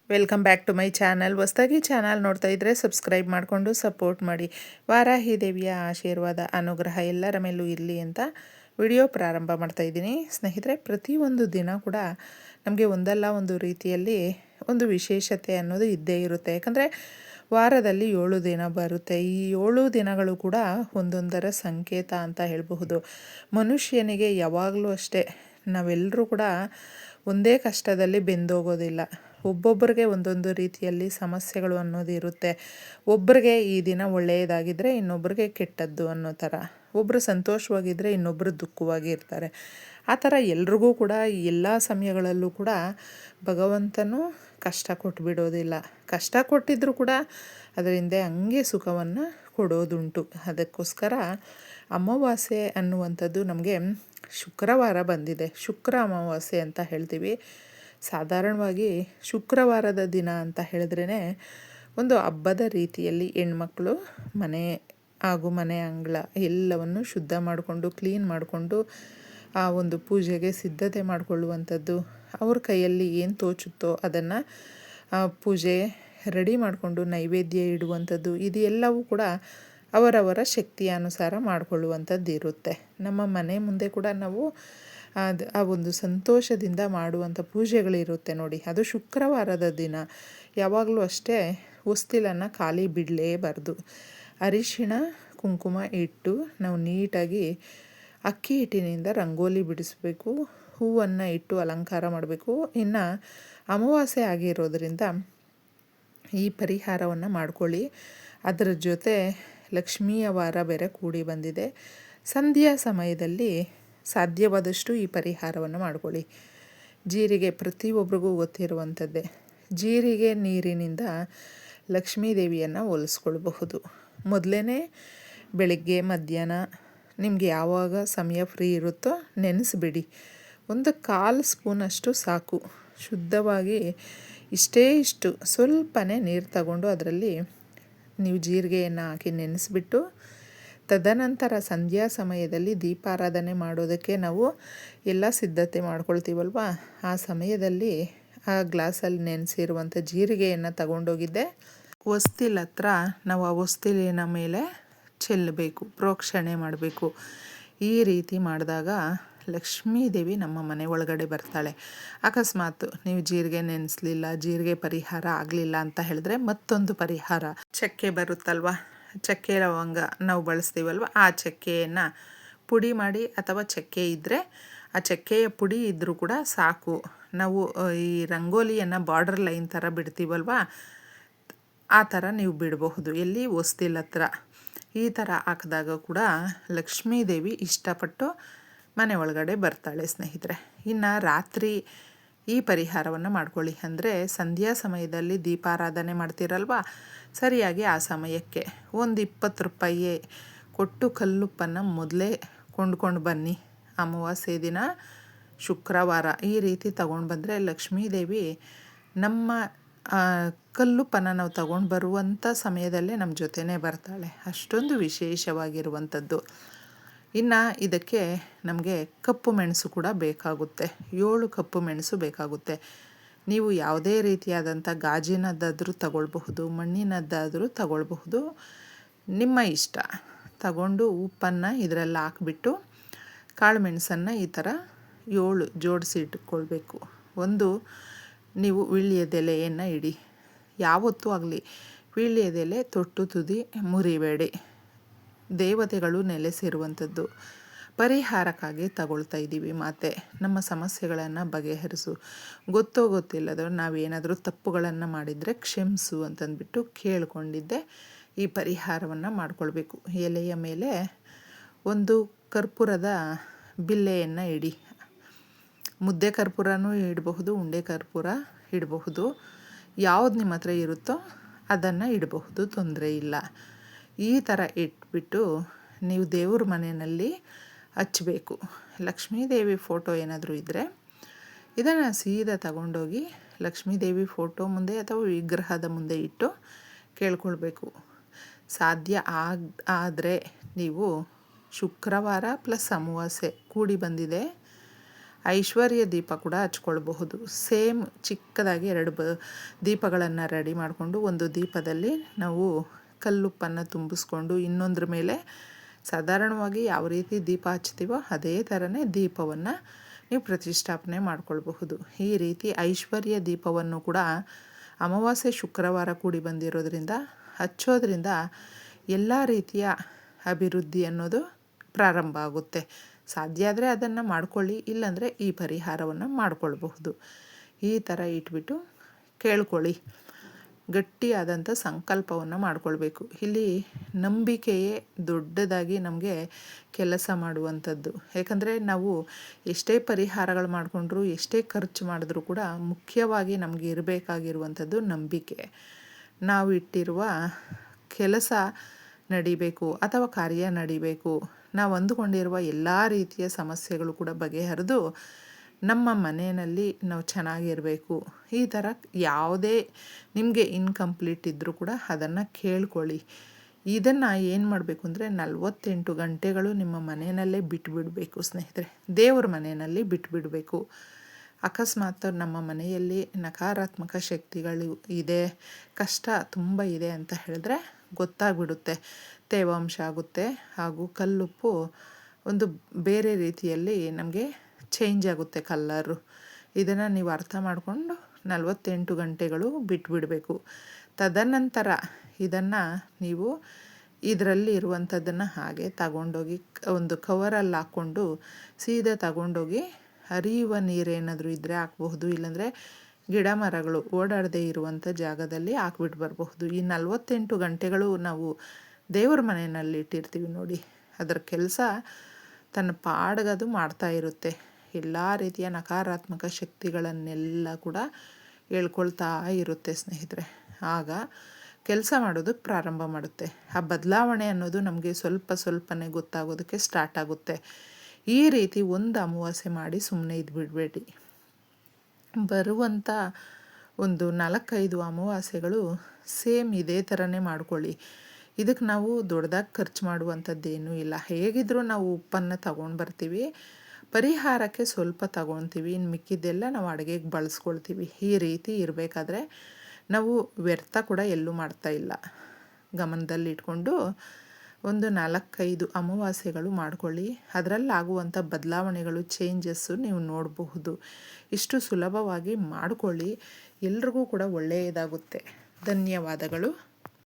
Welcome back to my channel. ಹೊಸದಾಗಿ channel ನೋಡ್ತಾ ಇದ್ದರೆ ಸಬ್ಸ್ಕ್ರೈಬ್ ಮಾಡಿಕೊಂಡು ಸಪೋರ್ಟ್ ಮಾಡಿ. ವಾರಾಹಿ ದೇವಿಯ ಆಶೀರ್ವಾದ ಅನುಗ್ರಹ ಎಲ್ಲರ ಮೇಲೂ ಇರಲಿ ಅಂತ ವಿಡಿಯೋ ಪ್ರಾರಂಭ ಮಾಡ್ತಾ ಇದ್ದೀನಿ. ಸ್ನೇಹಿತರೆ, ಪ್ರತಿಯೊಂದು ದಿನ ಕೂಡ ನಮಗೆ ಒಂದಲ್ಲ ಒಂದು ರೀತಿಯಲ್ಲಿ ಒಂದು ವಿಶೇಷತೆ ಅನ್ನೋದು ಇದ್ದೇ ಇರುತ್ತೆ. ಯಾಕಂದರೆ ವಾರದಲ್ಲಿ 7 ದಿನ ಬರುತ್ತೆ. ಈ 7 ದಿನಗಳು ಕೂಡ ಒಂದೊಂದರ ಸಂಕೇತ ಅಂತ ಹೇಳಬಹುದು. ಮನುಷ್ಯನಿಗೆ ಯಾವಾಗಲೂ ಅಷ್ಟೇ, ನಾವೆಲ್ಲರೂ ಕೂಡ ಒಂದೇ ಕಷ್ಟದಲ್ಲಿ ಬೆಂದೋಗೋದಿಲ್ಲ. ಒಬ್ಬೊಬ್ಬರಿಗೆ ಒಂದೊಂದು ರೀತಿಯಲ್ಲಿ ಸಮಸ್ಯೆಗಳು ಅನ್ನೋದು ಇರುತ್ತೆ. ಒಬ್ಬರಿಗೆ ಈ ದಿನ ಒಳ್ಳೆಯದಾಗಿದ್ದರೆ ಇನ್ನೊಬ್ಬರಿಗೆ ಕೆಟ್ಟದ್ದು ಅನ್ನೋ ಥರ, ಒಬ್ಬರು ಸಂತೋಷವಾಗಿದ್ದರೆ ಇನ್ನೊಬ್ಬರು ದುಃಖವಾಗಿ ಇರ್ತಾರೆ. ಆ ಥರ ಎಲ್ರಿಗೂ ಕೂಡ ಎಲ್ಲ ಸಮಯಗಳಲ್ಲೂ ಕೂಡ ಭಗವಂತನು ಕಷ್ಟ ಕೊಟ್ಟುಬಿಡೋದಿಲ್ಲ. ಕಷ್ಟ ಕೊಟ್ಟಿದ್ದರೂ ಕೂಡ ಅದರಿಂದ ಹಂಗೆ ಸುಖವನ್ನು ಕೊಡೋದುಂಟು. ಅದಕ್ಕೋಸ್ಕರ ಅಮಾವಾಸ್ಯೆ ಅನ್ನುವಂಥದ್ದು ನಮಗೆ ಶುಕ್ರವಾರ ಬಂದಿದೆ. ಶುಕ್ರ ಅಮಾವಾಸ್ಯೆ ಅಂತ ಹೇಳ್ತೀವಿ. ಸಾಧಾರಣವಾಗಿ ಶುಕ್ರವಾರದ ದಿನ ಅಂತ ಹೇಳಿದ್ರೇ ಒಂದು ಹಬ್ಬದ ರೀತಿಯಲ್ಲಿ ಹೆಣ್ಮಕ್ಳು ಮನೆ ಹಾಗೂ ಮನೆ ಅಂಗಳ ಎಲ್ಲವನ್ನು ಶುದ್ಧ ಮಾಡಿಕೊಂಡು ಕ್ಲೀನ್ ಮಾಡಿಕೊಂಡು ಆ ಒಂದು ಪೂಜೆಗೆ ಸಿದ್ಧತೆ ಮಾಡಿಕೊಳ್ಳುವಂಥದ್ದು. ಅವ್ರ ಕೈಯಲ್ಲಿ ಏನು ತೋಚುತ್ತೋ ಅದನ್ನು ಪೂಜೆ ರೆಡಿ ಮಾಡಿಕೊಂಡು ನೈವೇದ್ಯ ಇಡುವಂಥದ್ದು. ಇದು ಎಲ್ಲವೂ ಕೂಡ ಅವರವರ ಶಕ್ತಿಯ ಅನುಸಾರ ಮಾಡಿಕೊಳ್ಳುವಂಥದ್ದು ಇರುತ್ತೆ. ನಮ್ಮ ಮನೆ ಮುಂದೆ ಕೂಡ ನಾವು ಆ ಒಂದು ಸಂತೋಷದಿಂದ ಮಾಡುವಂಥ ಪೂಜೆಗಳಿರುತ್ತೆ ನೋಡಿ. ಅದು ಶುಕ್ರವಾರದ ದಿನ ಯಾವಾಗಲೂ ಅಷ್ಟೇ ಹೊಸ್ತಿಲನ್ನು ಖಾಲಿ ಬಿಡಲೇಬಾರ್ದು. ಅರಿಶಿಣ ಕುಂಕುಮ ಇಟ್ಟು ನಾವು ನೀಟಾಗಿ ಅಕ್ಕಿ ಹಿಟ್ಟಿನಿಂದ ರಂಗೋಲಿ ಬಿಡಿಸ್ಬೇಕು. ಹೂವನ್ನು ಇಟ್ಟು ಅಲಂಕಾರ ಮಾಡಬೇಕು. ಇನ್ನು ಅಮಾವಾಸ್ಯೆ ಆಗಿರೋದ್ರಿಂದ ಈ ಪರಿಹಾರವನ್ನು ಮಾಡ್ಕೊಳ್ಳಿ. ಅದರ ಜೊತೆ ಲಕ್ಷ್ಮೀಯ ವಾರ ಬೇರೆ ಕೂಡಿ ಬಂದಿದೆ. ಸಂಧ್ಯಾ ಸಮಯದಲ್ಲಿ ಸಾಧ್ಯವಾದಷ್ಟು ಈ ಪರಿಹಾರವನ್ನು ಮಾಡ್ಕೊಳ್ಳಿ. ಜೀರಿಗೆ ಪ್ರತಿಯೊಬ್ಬರಿಗೂ ಗೊತ್ತಿರುವಂಥದ್ದೇ. ಜೀರಿಗೆ ನೀರಿನಿಂದ ಲಕ್ಷ್ಮೀ ದೇವಿಯನ್ನು ಹೋಲಿಸ್ಕೊಳ್ಬಹುದು. ಮೊದಲೇ ಬೆಳಗ್ಗೆ ಮಧ್ಯಾಹ್ನ ನಿಮಗೆ ಯಾವಾಗ ಸಮಯ ಫ್ರೀ ಇರುತ್ತೋ ನೆನೆಸಿಬಿಡಿ. ಒಂದು 1/4 ಸ್ಪೂನಷ್ಟು ಸಾಕು. ಶುದ್ಧವಾಗಿ ಇಷ್ಟು ಸ್ವಲ್ಪನೇ ನೀರು ತಗೊಂಡು ಅದರಲ್ಲಿ ನೀವು ಜೀರಿಗೆಯನ್ನು ಹಾಕಿ ನೆನೆಸಿಬಿಟ್ಟು, ತದನಂತರ ಸಂಧ್ಯಾ ಸಮಯದಲ್ಲಿ ದೀಪಾರಾಧನೆ ಮಾಡೋದಕ್ಕೆ ನಾವು ಎಲ್ಲ ಸಿದ್ಧತೆ ಮಾಡ್ಕೊಳ್ತೀವಲ್ವ, ಆ ಸಮಯದಲ್ಲಿ ಆ ಗ್ಲಾಸಲ್ಲಿ ನೆನೆಸಿರುವಂಥ ಜೀರಿಗೆಯನ್ನು ತಗೊಂಡೋಗಿದ್ದೆ ಹೊಸ್ತಿಲ ಹತ್ರ ನಾವು ಆ ಹೊಸ್ತಿಲಿನ ಮೇಲೆ ಚೆಲ್ಲಬೇಕು, ಪ್ರೋಕ್ಷಣೆ ಮಾಡಬೇಕು. ಈ ರೀತಿ ಮಾಡಿದಾಗ ಲಕ್ಷ್ಮೀ ದೇವಿ ನಮ್ಮ ಮನೆ ಒಳಗಡೆ ಬರ್ತಾಳೆ. ಅಕಸ್ಮಾತ್ ನೀವು ಜೀರಿಗೆ ನೆನೆಸಲಿಲ್ಲ, ಜೀರಿಗೆ ಪರಿಹಾರ ಆಗಲಿಲ್ಲ ಅಂತ ಹೇಳಿದ್ರೆ ಮತ್ತೊಂದು ಪರಿಹಾರ, ಚಕ್ಕೆ ಬರುತ್ತಲ್ವ, ಚಕ್ಕೆ ಲವಂಗ ನಾವು ಬಳಸ್ತೀವಲ್ವ, ಆ ಚಕ್ಕೆಯನ್ನು ಪುಡಿ ಮಾಡಿ, ಅಥವಾ ಚಕ್ಕೆ ಇದ್ದರೆ ಆ ಚಕ್ಕೆಯ ಪುಡಿ ಇದ್ದರೂ ಕೂಡ ಸಾಕು. ನಾವು ಈ ರಂಗೋಲಿಯನ್ನು ಬಾರ್ಡರ್ ಲೈನ್ ಥರ ಬಿಡ್ತೀವಲ್ವ, ಆ ಥರ ನೀವು ಬಿಡಬಹುದು. ಎಲ್ಲಿ ಹೊಸ್ತಿಲ ಹತ್ರ ಈ ಥರ ಹಾಕಿದಾಗ ಕೂಡ ಲಕ್ಷ್ಮೀ ದೇವಿ ಇಷ್ಟಪಟ್ಟು ಮನೆ ಒಳಗಡೆ ಬರ್ತಾಳೆ ಸ್ನೇಹಿತರೆ. ಇನ್ನು ರಾತ್ರಿ ಈ ಪರಿಹಾರವನ್ನು ಮಾಡ್ಕೊಳ್ಳಿ. ಅಂದರೆ ಸಂಧ್ಯಾ ಸಮಯದಲ್ಲಿ ದೀಪಾರಾಧನೆ ಮಾಡ್ತೀರಲ್ವ, ಸರಿಯಾಗಿ ಆ ಸಮಯಕ್ಕೆ ಒಂದು 20 ರೂಪಾಯಿ ಕೊಟ್ಟು ಕಲ್ಲುಪ್ಪನ್ನು ಮೊದಲೇ ಕೊಂಡ್ಕೊಂಡು ಬನ್ನಿ. ಅಮಾವಾಸ್ಯೆ ದಿನ ಶುಕ್ರವಾರ ಈ ರೀತಿ ತಗೊಂಡು ಬಂದರೆ ಲಕ್ಷ್ಮೀದೇವಿ ನಮ್ಮ ಕಲ್ಲುಪ್ಪನ್ನು ನಾವು ತಗೊಂಡು ಬರುವಂಥ ಸಮಯದಲ್ಲೇ ನಮ್ಮ ಜೊತೆನೇ ಬರ್ತಾಳೆ. ಅಷ್ಟೊಂದು ವಿಶೇಷವಾಗಿರುವಂಥದ್ದು. ಇನ್ನು ಇದಕ್ಕೆ ನಮಗೆ ಕಪ್ಪು ಮೆಣಸು ಕೂಡ ಬೇಕಾಗುತ್ತೆ. 7 ಕಪ್ಪು ಮೆಣಸು ಬೇಕಾಗುತ್ತೆ. ನೀವು ಯಾವುದೇ ರೀತಿಯಾದಂಥ ಗಾಜಿನದ್ದಾದರೂ ತಗೊಳ್ಬಹುದು, ಮಣ್ಣಿನದ್ದಾದರೂ ತಗೊಳ್ಬಹುದು, ನಿಮ್ಮ ಇಷ್ಟ. ತಗೊಂಡು ಉಪ್ಪನ್ನು ಇದರಲ್ಲಿ ಹಾಕ್ಬಿಟ್ಟು ಕಾಳು ಮೆಣಸನ್ನು ಈ ಥರ 7 ಜೋಡಿಸಿ ಇಟ್ಕೊಳ್ಬೇಕು. ಒಂದು ನೀವು ವೀಳ್ಯದೆಲೆಯನ್ನು ಇಡಿ. ಯಾವತ್ತೂ ಆಗಲಿ ವೀಳ್ಯದೆಲೆ ತೊಟ್ಟು ತುದಿ ಮುರಿಬೇಡಿ. ದೇವತೆಗಳು ನೆಲೆಸಿರುವಂಥದ್ದು. ಪರಿಹಾರಕ್ಕಾಗಿ ತಗೊಳ್ತಾ ಇದ್ದೀವಿ. ಮತ್ತು ನಮ್ಮ ಸಮಸ್ಯೆಗಳನ್ನು ಬಗೆಹರಿಸು. ಗೊತ್ತೋ ಗೊತ್ತಿಲ್ಲದೋ ನಾವೇನಾದರೂ ತಪ್ಪುಗಳನ್ನು ಮಾಡಿದರೆ ಕ್ಷಮಿಸು ಅಂತಂದ್ಬಿಟ್ಟು ಕೇಳಿಕೊಂಡಿದ್ದೆ ಈ ಪರಿಹಾರವನ್ನು ಮಾಡ್ಕೊಳ್ಬೇಕು. ಎಲೆಯ ಮೇಲೆ ಒಂದು ಕರ್ಪೂರದ ಬಿಲ್ಲೆಯನ್ನು ಇಡಿ. ಮುದ್ದೆ ಕರ್ಪೂರನೂ ಇಡಬಹುದು, ಉಂಡೆ ಕರ್ಪೂರ ಇಡಬಹುದು. ಯಾವುದು ನಿಮ್ಮ ಹತ್ರ ಇರುತ್ತೋ ಅದನ್ನು ಇಡಬಹುದು, ತೊಂದರೆ ಇಲ್ಲ. ಈ ಥರ ಇಟ್ಬಿಟ್ಟು ನೀವು ದೇವ್ರ ಮನೆಯಲ್ಲಿ ಹಚ್ಚಬೇಕು. ಲಕ್ಷ್ಮೀದೇವಿ ಫೋಟೋ ಏನಾದರೂ ಇದ್ದರೆ ಇದನ್ನು ಸೀದಾ ತಗೊಂಡೋಗಿ ಲಕ್ಷ್ಮೀದೇವಿ ಫೋಟೋ ಮುಂದೆ ಅಥವಾ ವಿಗ್ರಹದ ಮುಂದೆ ಇಟ್ಟು ಕೇಳ್ಕೊಳ್ಬೇಕು. ಸಾಧ್ಯ ಆದರೆ ನೀವು ಶುಕ್ರವಾರ ಪ್ಲಸ್ ಅಮಾವಾಸ್ಯೆ ಕೂಡಿ ಬಂದಿದೆ, ಐಶ್ವರ್ಯ ದೀಪ ಕೂಡ ಹಚ್ಕೊಳ್ಬಹುದು. ಸೇಮ್ ಚಿಕ್ಕದಾಗಿ 2 ದೀಪಗಳನ್ನು ರೆಡಿ ಮಾಡಿಕೊಂಡು ಒಂದು ದೀಪದಲ್ಲಿ ನಾವು ಕಲ್ಲುಪ್ಪನ್ನು ತುಂಬಿಸ್ಕೊಂಡು ಇನ್ನೊಂದ್ರ ಮೇಲೆ ಸಾಧಾರಣವಾಗಿ ಯಾವ ರೀತಿ ದೀಪ ಹಚ್ತೀವೋ ಅದೇ ಥರನೇ ದೀಪವನ್ನು ನೀವು ಪ್ರತಿಷ್ಠಾಪನೆ ಮಾಡ್ಕೊಳ್ಬಹುದು. ಈ ರೀತಿ ಐಶ್ವರ್ಯ ದೀಪವನ್ನು ಕೂಡ ಅಮಾವಾಸ್ಯೆ ಶುಕ್ರವಾರ ಕೂಡಿ ಬಂದಿರೋದ್ರಿಂದ ಹಚ್ಚೋದ್ರಿಂದ ಎಲ್ಲ ರೀತಿಯ ಅಭಿವೃದ್ಧಿ ಅನ್ನೋದು ಪ್ರಾರಂಭ ಆಗುತ್ತೆ. ಸಾಧ್ಯ ಆದರೆ ಅದನ್ನು ಮಾಡ್ಕೊಳ್ಳಿ, ಇಲ್ಲಾಂದರೆ ಈ ಪರಿಹಾರವನ್ನು ಮಾಡ್ಕೊಳ್ಬಹುದು. ಈ ಥರ ಇಟ್ಬಿಟ್ಟು ಕೇಳ್ಕೊಳ್ಳಿ, ಗಟ್ಟಿಯಾದಂಥ ಸಂಕಲ್ಪವನ್ನು ಮಾಡ್ಕೊಳ್ಬೇಕು. ಇಲ್ಲಿ ನಂಬಿಕೆಯೇ ದೊಡ್ಡದಾಗಿ ನಮಗೆ ಕೆಲಸ ಮಾಡುವಂಥದ್ದು. ಯಾಕಂದರೆ ನಾವು ಎಷ್ಟೇ ಪರಿಹಾರಗಳು ಮಾಡಿಕೊಂಡ್ರು ಎಷ್ಟೇ ಖರ್ಚು ಮಾಡಿದ್ರೂ ಕೂಡ ಮುಖ್ಯವಾಗಿ ನಮಗೆ ಇರಬೇಕಾಗಿರುವಂಥದ್ದು ನಂಬಿಕೆ. ನಾವು ಇಟ್ಟಿರುವ ಕೆಲಸ ನಡಿಬೇಕು ಅಥವಾ ಕಾರ್ಯ ನಡಿಬೇಕು, ನಾವು ಅಂದುಕೊಂಡಿರುವ ಎಲ್ಲ ರೀತಿಯ ಸಮಸ್ಯೆಗಳು ಕೂಡ ಬಗೆಹರಿದು ನಮ್ಮ ಮನೆಯಲ್ಲಿ ನಾವು ಚೆನ್ನಾಗಿರಬೇಕು. ಈ ಥರ ಯಾವುದೇ ನಿಮಗೆ ಇನ್ಕಂಪ್ಲೀಟ್ ಇದ್ದರೂ ಕೂಡ ಅದನ್ನು ಕೇಳ್ಕೊಳ್ಳಿ. ಇದನ್ನು ಏನು ಮಾಡಬೇಕು ಅಂದರೆ 48 ಗಂಟೆಗಳು ನಿಮ್ಮ ಮನೆಯಲ್ಲೇ ಬಿಟ್ಟುಬಿಡಬೇಕು ಸ್ನೇಹಿತರೆ, ದೇವ್ರ ಮನೆಯಲ್ಲಿ ಬಿಟ್ಟುಬಿಡಬೇಕು. ಅಕಸ್ಮಾತ್ ನಮ್ಮ ಮನೆಯಲ್ಲಿ ನಕಾರಾತ್ಮಕ ಶಕ್ತಿಗಳು ಇದೆ, ಕಷ್ಟ ತುಂಬ ಇದೆ ಅಂತ ಹೇಳಿದ್ರೆ ಗೊತ್ತಾಗ್ಬಿಡುತ್ತೆ. ತೇವಾಂಶ ಆಗುತ್ತೆ ಹಾಗೂ ಕಲ್ಲುಪ್ಪು ಒಂದು ಬೇರೆ ರೀತಿಯಲ್ಲಿ ನಮಗೆ ಚೇಂಜ್ ಆಗುತ್ತೆ ಕಲ್ಲರು. ಇದನ್ನು ನೀವು ಅರ್ಥ ಮಾಡಿಕೊಂಡು 48 ಗಂಟೆಗಳು ಬಿಟ್ಬಿಡಬೇಕು. ತದನಂತರ ಇದನ್ನು ನೀವು ಇದರಲ್ಲಿ ಇರುವಂಥದ್ದನ್ನು ಹಾಗೆ ತಗೊಂಡೋಗಿ ಒಂದು ಕವರಲ್ಲಿ ಹಾಕ್ಕೊಂಡು ಸೀದಾ ತಗೊಂಡೋಗಿ ಹರಿಯುವ ನೀರೇನಾದರೂ ಇದ್ದರೆ ಹಾಕಬಹುದು, ಇಲ್ಲಾಂದರೆ ಗಿಡ ಮರಗಳು ಓಡಾಡದೇ ಇರುವಂಥ ಜಾಗದಲ್ಲಿ ಹಾಕ್ಬಿಟ್ಟು ಬರಬಹುದು. ಈ 48 ಗಂಟೆಗಳು ನಾವು ದೇವ್ರ ಮನೆಯಲ್ಲಿ ಇಟ್ಟಿರ್ತೀವಿ ನೋಡಿ, ಅದರ ಕೆಲಸ ತನ್ನ ಪಾಡ್ಗದು ಮಾಡ್ತಾ ಇರುತ್ತೆ. ಎಲ್ಲ ರೀತಿಯ ನಕಾರಾತ್ಮಕ ಶಕ್ತಿಗಳನ್ನೆಲ್ಲ ಕೂಡ ಹೇಳ್ಕೊಳ್ತಾ ಇರುತ್ತೆ ಸ್ನೇಹಿತರೆ. ಆಗ ಕೆಲಸ ಮಾಡೋದಕ್ಕೆ ಪ್ರಾರಂಭ ಮಾಡುತ್ತೆ. ಆ ಬದಲಾವಣೆ ಅನ್ನೋದು ನಮಗೆ ಸ್ವಲ್ಪನೇ ಗೊತ್ತಾಗೋದಕ್ಕೆ ಸ್ಟಾರ್ಟ್ ಆಗುತ್ತೆ. ಈ ರೀತಿ ಒಂದು ಅಮಾವಾಸ್ಯೆ ಮಾಡಿ ಸುಮ್ಮನೆ ಇದ್ಬಿಡಬೇಡಿ. ಬರುವಂಥ ಒಂದು 4-5 ಅಮಾವಾಸ್ಯೆಗಳು ಸೇಮ್ ಇದೇ ಥರನೇ ಮಾಡ್ಕೊಳ್ಳಿ. ಇದಕ್ಕೆ ನಾವು ದೊಡ್ಡದಾಗಿ ಖರ್ಚು ಮಾಡುವಂಥದ್ದೇನೂ ಇಲ್ಲ. ಹೇಗಿದ್ದರೂ ನಾವು ಉಪ್ಪನ್ನು ತಗೊಂಡು ಬರ್ತೀವಿ, ಪರಿಹಾರಕ್ಕೆ ಸ್ವಲ್ಪ ತಗೊಳ್ತೀವಿ, ಇನ್ನು ಮಿಕ್ಕಿದ್ದೆಲ್ಲ ನಾವು ಅಡುಗೆಗೆ ಬಳಸ್ಕೊಳ್ತೀವಿ. ಈ ರೀತಿ ಇರಬೇಕಾದ್ರೆ ನಾವು ವ್ಯರ್ಥ ಕೂಡ ಎಲ್ಲೂ ಮಾಡ್ತಾಯಿಲ್ಲ. ಗಮನದಲ್ಲಿ ಇಟ್ಕೊಂಡು ಒಂದು 4-5 ಅಮಾವಾಸ್ಯೆಗಳು ಮಾಡ್ಕೊಳ್ಳಿ. ಅದರಲ್ಲಾಗುವಂಥ ಬದಲಾವಣೆಗಳು, ಚೇಂಜಸ್ಸು ನೀವು ನೋಡಬಹುದು. ಇಷ್ಟು ಸುಲಭವಾಗಿ ಮಾಡಿಕೊಳ್ಳಿ, ಎಲ್ರಿಗೂ ಕೂಡ ಒಳ್ಳೆಯದಾಗುತ್ತೆ. ಧನ್ಯವಾದಗಳು.